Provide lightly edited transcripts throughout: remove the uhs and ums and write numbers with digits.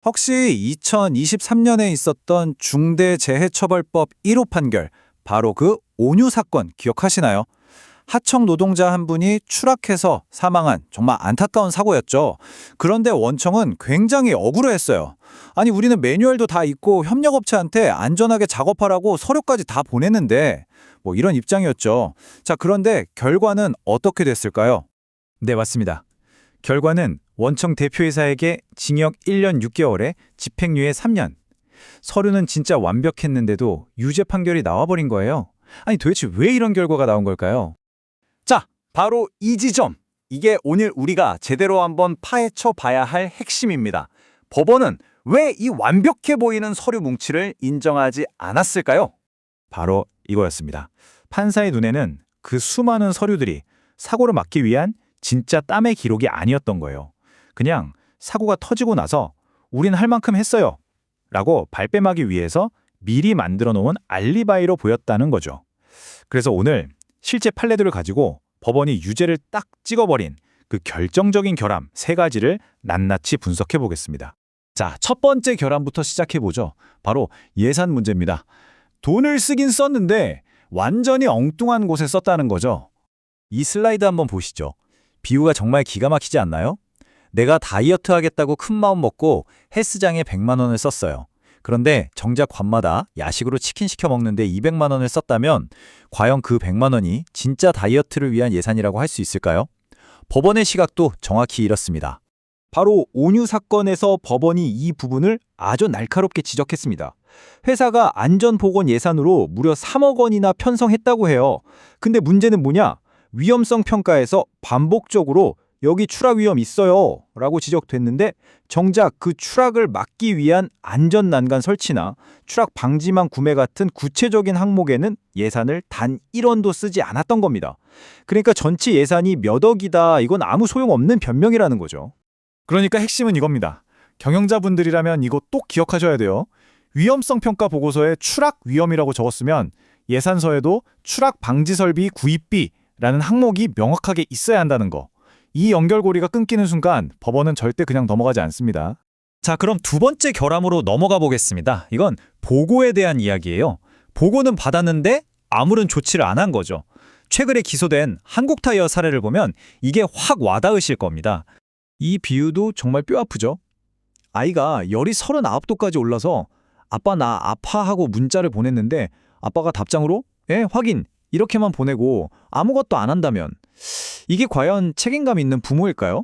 혹시 2023년에 있었던 중대재해처벌법 1호 판결, 바로 그 온유 사건 기억하시나요? 하청 노동자 한 분이 추락해서 사망한 정말 안타까운 사고였죠. 그런데 원청은 굉장히 억울해했어요. 아니, 우리는 매뉴얼도 다 있고 협력업체한테 안전하게 작업하라고 서류까지 다 보냈는데 뭐 이런 입장이었죠. 자, 그런데 결과는 어떻게 됐을까요? 네, 맞습니다. 결과는 원청 대표이사에게 징역 1년 6개월에 집행유예 3년. 서류는 진짜 완벽했는데도 유죄 판결이 나와버린 거예요. 아니, 도대체 왜 이런 결과가 나온 걸까요? 자, 바로 이 지점. 이게 오늘 우리가 제대로 한번 파헤쳐 봐야 할 핵심입니다. 법원은 왜 이 완벽해 보이는 서류 뭉치를 인정하지 않았을까요? 바로 이거였습니다. 판사의 눈에는 그 수많은 서류들이 사고를 막기 위한 진짜 땀의 기록이 아니었던 거예요. 그냥 사고가 터지고 나서 우린 할 만큼 했어요 라고 발뺌하기 위해서 미리 만들어 놓은 알리바이로 보였다는 거죠. 그래서 오늘 실제 판례들을 가지고 법원이 유죄를 딱 찍어버린 그 결정적인 결함 3가지를 낱낱이 분석해 보겠습니다. 자, 첫 번째 결함부터 시작해 보죠. 바로 예산 문제입니다. 돈을 쓰긴 썼는데 완전히 엉뚱한 곳에 썼다는 거죠. 이 슬라이드 한번 보시죠. 비유가 정말 기가 막히지 않나요? 내가 다이어트 하겠다고 큰 마음 먹고 헬스장에 100만 원을 썼어요. 그런데 정작 밤마다 야식으로 치킨 시켜 먹는데 200만 원을 썼다면 과연 그 100만 원이 진짜 다이어트를 위한 예산이라고 할 수 있을까요? 법원의 시각도 정확히 이렇습니다. 바로 온유 사건에서 법원이 이 부분을 아주 날카롭게 지적했습니다. 회사가 안전보건 예산으로 무려 3억 원이나 편성했다고 해요. 근데 문제는 뭐냐? 위험성 평가에서 반복적으로 여기 추락 위험 있어요 라고 지적됐는데 정작 그 추락을 막기 위한 안전난간 설치나 추락 방지망 구매 같은 구체적인 항목에는 예산을 단 1원도 쓰지 않았던 겁니다. 그러니까 전체 예산이 몇 억이다, 이건 아무 소용없는 변명이라는 거죠. 그러니까 핵심은 이겁니다. 경영자분들이라면 이거 꼭 기억하셔야 돼요. 위험성 평가 보고서에 추락 위험이라고 적었으면 예산서에도 추락 방지 설비 구입비 라는 항목이 명확하게 있어야 한다는 거. 이 연결고리가 끊기는 순간 법원은 절대 그냥 넘어가지 않습니다. 자, 그럼 두 번째 결함으로 넘어가 보겠습니다. 이건 보고에 대한 이야기예요. 보고는 받았는데 아무런 조치를 안 한 거죠. 최근에 기소된 한국타이어 사례를 보면 이게 확 와닿으실 겁니다. 이 비유도 정말 뼈아프죠. 아이가 열이 39도까지 올라서 아빠 나 아파하고 문자를 보냈는데 아빠가 답장으로 확인 이렇게만 보내고 아무것도 안 한다면 이게 과연 책임감 있는 부모일까요?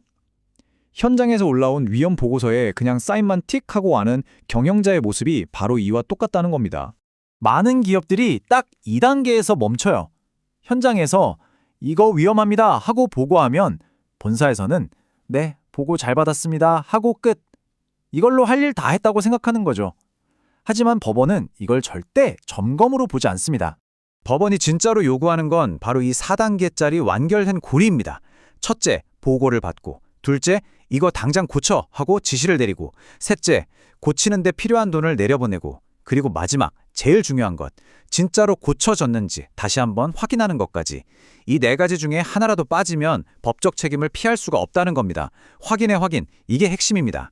현장에서 올라온 위험 보고서에 그냥 사인만 틱하고 가는 경영자의 모습이 바로 이와 똑같다는 겁니다. 많은 기업들이 딱 2단계에서 멈춰요. 현장에서 이거 위험합니다 하고 보고하면 본사에서는 네, 보고 잘 받았습니다 하고 끝. 이걸로 할 일 다 했다고 생각하는 거죠. 하지만 법원은 이걸 절대 점검으로 보지 않습니다. 법원이 진짜로 요구하는 건 바로 이 4단계짜리 완결된 고리입니다. 첫째, 보고를 받고, 둘째, 이거 당장 고쳐 하고 지시를 내리고, 셋째, 고치는 데 필요한 돈을 내려보내고, 그리고 마지막, 제일 중요한 것, 진짜로 고쳐졌는지 다시 한번 확인하는 것까지. 이 4가지 중에 하나라도 빠지면 법적 책임을 피할 수가 없다는 겁니다. 확인의 확인, 이게 핵심입니다.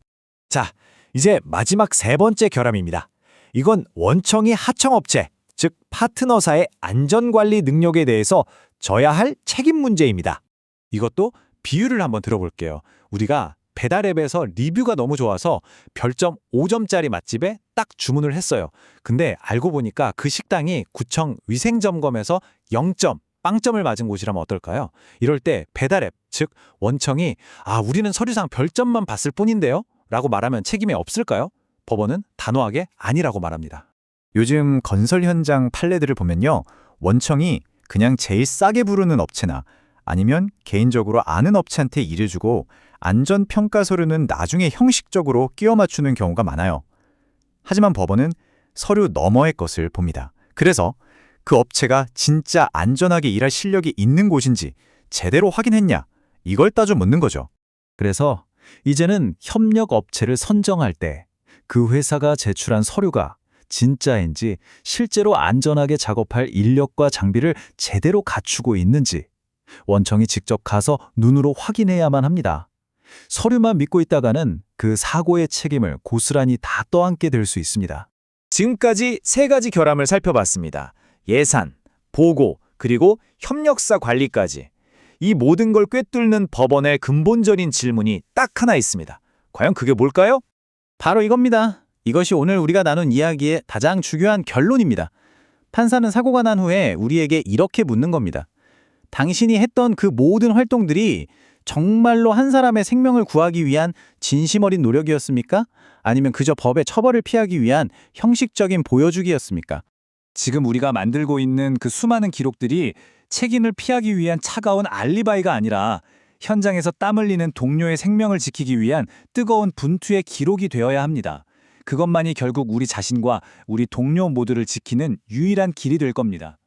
자, 이제 마지막 3번째 결함입니다. 이건 원청이 하청업체, 즉 파트너사의 안전관리 능력에 대해서 져야 할 책임 문제입니다. 이것도 비유를 한번 들어볼게요. 우리가 배달앱에서 리뷰가 너무 좋아서 별점 5점짜리 맛집에 딱 주문을 했어요. 근데 알고 보니까 그 식당이 구청 위생점검에서 0점, 빵점을 맞은 곳이라면 어떨까요? 이럴 때 배달앱, 즉 원청이 우리는 서류상 별점만 봤을 뿐인데요? 라고 말하면 책임이 없을까요? 법원은 단호하게 아니라고 말합니다. 요즘 건설 현장 판례들을 보면요. 원청이 그냥 제일 싸게 부르는 업체나 아니면 개인적으로 아는 업체한테 일을 주고 안전평가 서류는 나중에 형식적으로 끼워 맞추는 경우가 많아요. 하지만 법원은 서류 너머의 것을 봅니다. 그래서 그 업체가 진짜 안전하게 일할 실력이 있는 곳인지 제대로 확인했냐, 이걸 따져 묻는 거죠. 그래서 이제는 협력 업체를 선정할 때 그 회사가 제출한 서류가 진짜인지 실제로 안전하게 작업할 인력과 장비를 제대로 갖추고 있는지 원청이 직접 가서 눈으로 확인해야만 합니다. 서류만 믿고 있다가는 그 사고의 책임을 고스란히 다 떠안게 될 수 있습니다. 지금까지 세 가지 결함을 살펴봤습니다. 예산, 보고, 그리고 협력사 관리까지. 이 모든 걸 꿰뚫는 법원의 근본적인 질문이 딱 하나 있습니다. 과연 그게 뭘까요? 바로 이겁니다. 이것이 오늘 우리가 나눈 이야기의 가장 중요한 결론입니다. 판사는 사고가 난 후에 우리에게 이렇게 묻는 겁니다. 당신이 했던 그 모든 활동들이 정말로 한 사람의 생명을 구하기 위한 진심 어린 노력이었습니까? 아니면 그저 법의 처벌을 피하기 위한 형식적인 보여주기였습니까? 지금 우리가 만들고 있는 그 수많은 기록들이 책임을 피하기 위한 차가운 알리바이가 아니라 현장에서 땀 흘리는 동료의 생명을 지키기 위한 뜨거운 분투의 기록이 되어야 합니다. 그것만이 결국 우리 자신과 우리 동료 모두를 지키는 유일한 길이 될 겁니다.